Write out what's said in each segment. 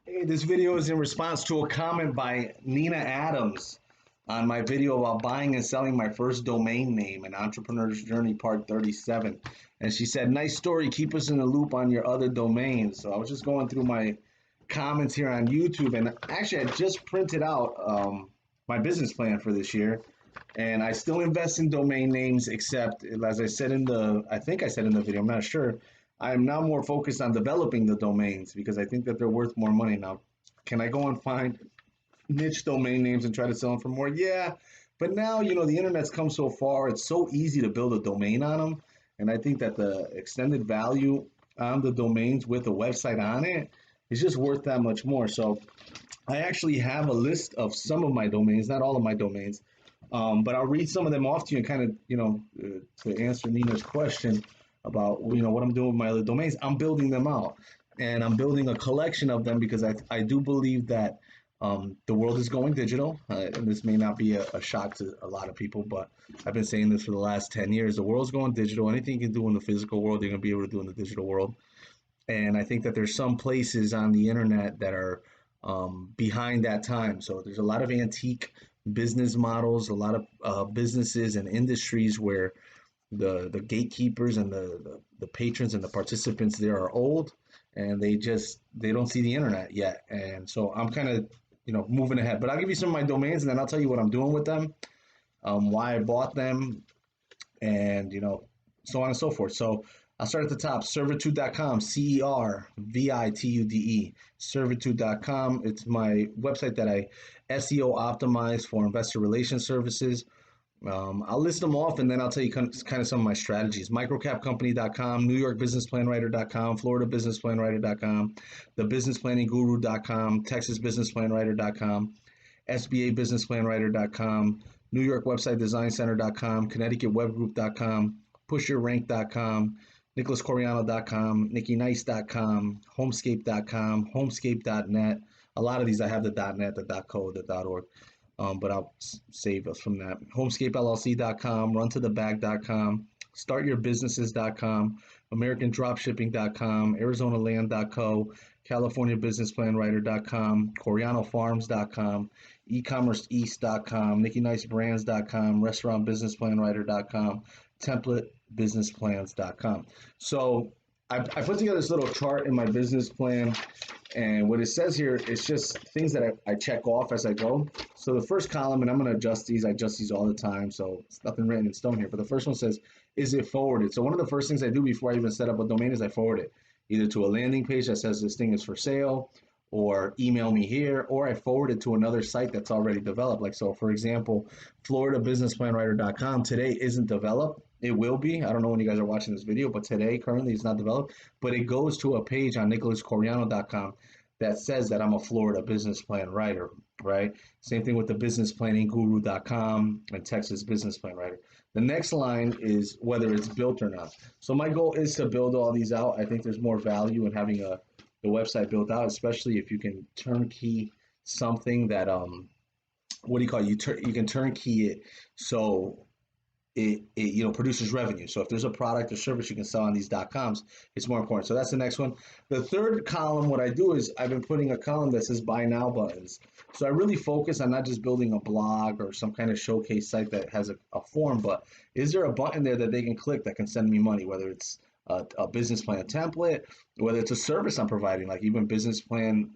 Hey, this video is in response to a comment by Nina Adams on my video about buying and selling my first domain name, an entrepreneur's journey, part 37. And she said, "Nice story. Keep us in the loop on your other domains." So I was just going through my comments here on YouTube, and actually, I just printed out my business plan for this year. And I still invest in domain names, except as I said I think I said in the video, I'm not sure. I am now more focused on developing the domains because I think that they're worth more money now. Can I go and find niche domain names and try to sell them for more? Yeah, but now the internet's come so far. It's so easy to build a domain on them, and I think that the extended value on the domains with a website on it is just worth that much more. So I actually have a list of some of my domains, not all of my domains, but I'll read some of them off to you and kind of, to answer Nina's question about, what I'm doing with my other domains. I'm building them out and I'm building a collection of them because I do believe that the world is going digital. And this may not be a shock to a lot of people, but I've been saying this for the last 10 years. The world's going digital. Anything you can do in the physical world, you're going to be able to do in the digital world. And I think that there's some places on the internet that are behind that time. So there's a lot of antique business models, a lot of businesses and industries where the gatekeepers and the patrons and the participants there are old, and they don't see the internet yet. And so I'm kind of moving ahead. But I'll give you some of my domains, and then I'll tell you what I'm doing with them, why I bought them, and so on and so forth. So I'll start at the top. Servitude.com, Cervitude, Servitude.com. It's my website that I SEO optimize for investor relations services. I'll list them off and then I'll tell you kind of some of my strategies. Microcapcompany.com, NewYorkBusinessPlanWriter.com, FloridaBusinessPlanWriter.com, TheBusinessPlanningGuru.com, TexasBusinessPlanWriter.com, SBABusinessPlanWriter.com, NewYorkWebsiteDesignCenter.com, ConnecticutWebGroup.com, PushYourRank.com, NicholasCoriano.com, NickyNice.com, Homescape.com, Homescape.net. A lot of these I have the .net, the .co, the .org, but I'll save us from that. HomescapeLLC.com, RunToTheBag.com, StartYourBusinesses.com, AmericanDropShipping.com, ArizonaLand.co, CaliforniaBusinessPlanWriter.com, CorianoFarms.com, eCommerceEast.com, NickyNiceBrands.com, RestaurantBusinessPlanWriter.com, TemplateBusinessPlans.com. So I put together this little chart in my business plan, and what it says here is just things that I check off as I go. So the first column, and I'm going to adjust these. I adjust these all the time, so it's nothing written in stone here. But the first one says, is it forwarded? So one of the first things I do before I even set up a domain is I forward it either to a landing page that says this thing is for sale, or email me here, or I forward it to another site that's already developed. Like, so for example, FloridaBusinessPlanWriter.com today isn't developed. It will be. I don't know when you guys are watching this video, but today, currently, it's not developed. But it goes to a page on NicholasCoriano.com that says that I'm a Florida business plan writer, right? Same thing with the businessplanningguru.com and Texas Business Plan Writer. The next line is whether it's built or not. So my goal is to build all these out. I think there's more value in having the website built out, especially if you can turnkey something that what do you call it? You can turnkey it so it produces revenue. So if there's a product or service you can sell on these .coms, it's more important. So that's the next one. The third column, what I do is I've been putting a column that says buy now buttons. So I really focus on not just building a blog or some kind of showcase site that has a form, but is there a button there that they can click that can send me money, whether it's a business plan template, whether it's a service I'm providing, like even business plan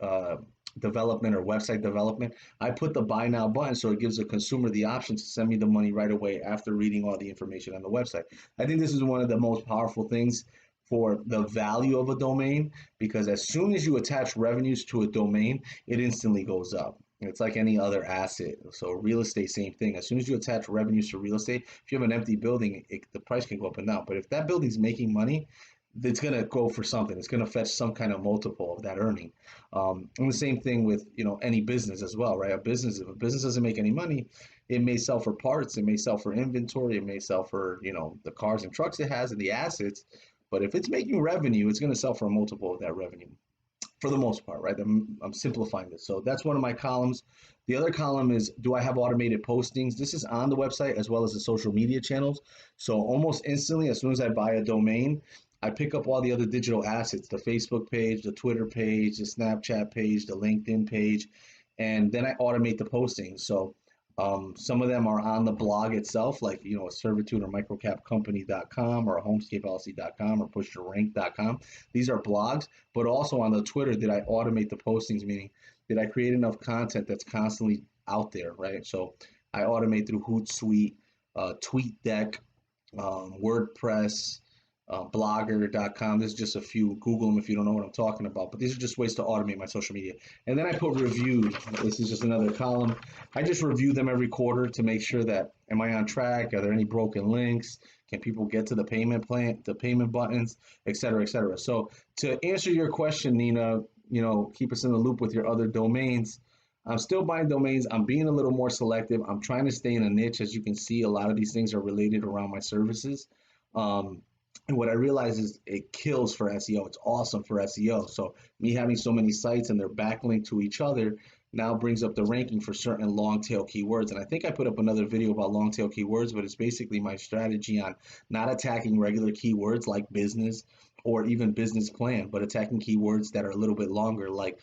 development or website development. I put the buy now button so it gives the consumer the option to send me the money right away after reading all the information on the website. I think this is one of the most powerful things for the value of a domain, because as soon as you attach revenues to a domain, it instantly goes up. It's like any other asset. So real estate, same thing. As soon as you attach revenues to real estate, if you have an empty building, the price can go up and down. But if that building's making money, it's going to go for something. It's going to fetch some kind of multiple of that earning. And the same thing with any business as well, right? If a business doesn't make any money, it may sell for parts, it may sell for inventory, it may sell for the cars and trucks it has and the assets. But if it's making revenue, it's going to sell for a multiple of that revenue, for the most part, right? I'm simplifying this. So that's one of my columns. The other column is, do I have automated postings? This is on the website as well as the social media channels. So almost instantly, as soon as I buy a domain, I pick up all the other digital assets, the Facebook page, the Twitter page, the Snapchat page, the LinkedIn page, and then I automate the postings. So some of them are on the blog itself, like a servitude or microcapcompany.com or homescapeLLC.com or pushtorank.com. These are blogs, but also on the Twitter, did I automate the postings? Meaning, did I create enough content that's constantly out there, right? So I automate through Hootsuite, TweetDeck, WordPress, blogger.com. There's just a few. Google them if you don't know what I'm talking about. But these are just ways to automate my social media. And then I put reviews. This is just another column. I just review them every quarter to make sure that, am I on track? Are there any broken links? Can people get to the payment plan, the payment buttons, et cetera, et cetera. So to answer your question, Nina, keep us in the loop with your other domains. I'm still buying domains. I'm being a little more selective. I'm trying to stay in a niche. As you can see, a lot of these things are related around my services. And what I realize is it kills for SEO. It's awesome for SEO. So me having so many sites and they're backlinked to each other now brings up the ranking for certain long tail keywords. And I think I put up another video about long tail keywords, but it's basically my strategy on not attacking regular keywords like business or even business plan, but attacking keywords that are a little bit longer, like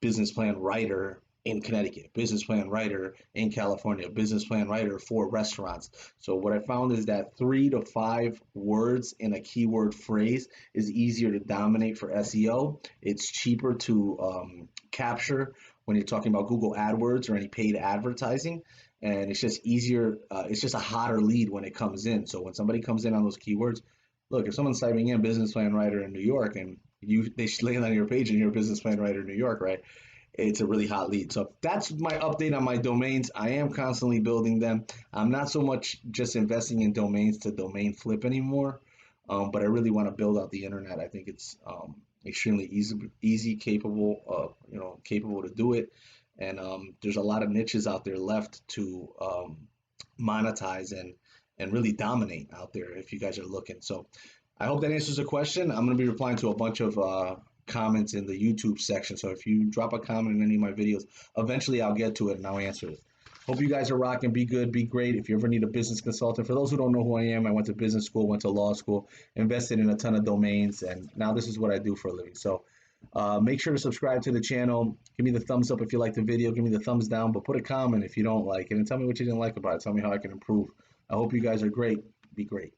business plan writer in Connecticut, business plan writer in California, business plan writer for restaurants. So what I found is that 3 to 5 words in a keyword phrase is easier to dominate for SEO. It's cheaper to capture when you're talking about Google AdWords or any paid advertising. And it's just easier. It's just a hotter lead when it comes in. So when somebody comes in on those keywords, look, if someone's typing in business plan writer in New York and they land on your page and you're a business plan writer in New York, right? It's a really hot lead. So that's my update on my domains. I am constantly building them. I'm not so much just investing in domains to domain flip anymore, but I really want to build out the internet. I think it's extremely easy, capable to do it. And there's a lot of niches out there left to monetize and really dominate out there if you guys are looking. So I hope that answers the question. I'm going to be replying to a bunch of comments in the YouTube section. So if you drop a comment in any of my videos, eventually I'll get to it and I'll answer it. Hope you guys are rocking. Be good, be great. If you ever need a business consultant, for those who don't know who I am, I went to business school, went to law school, invested in a ton of domains, and now this is what I do for a living. So make sure to subscribe to the channel. Give me the thumbs up if you like the video. Give me the thumbs down, but put a comment if you don't like it and tell me what you didn't like about it. Tell me how I can improve. I hope you guys are great. Be great.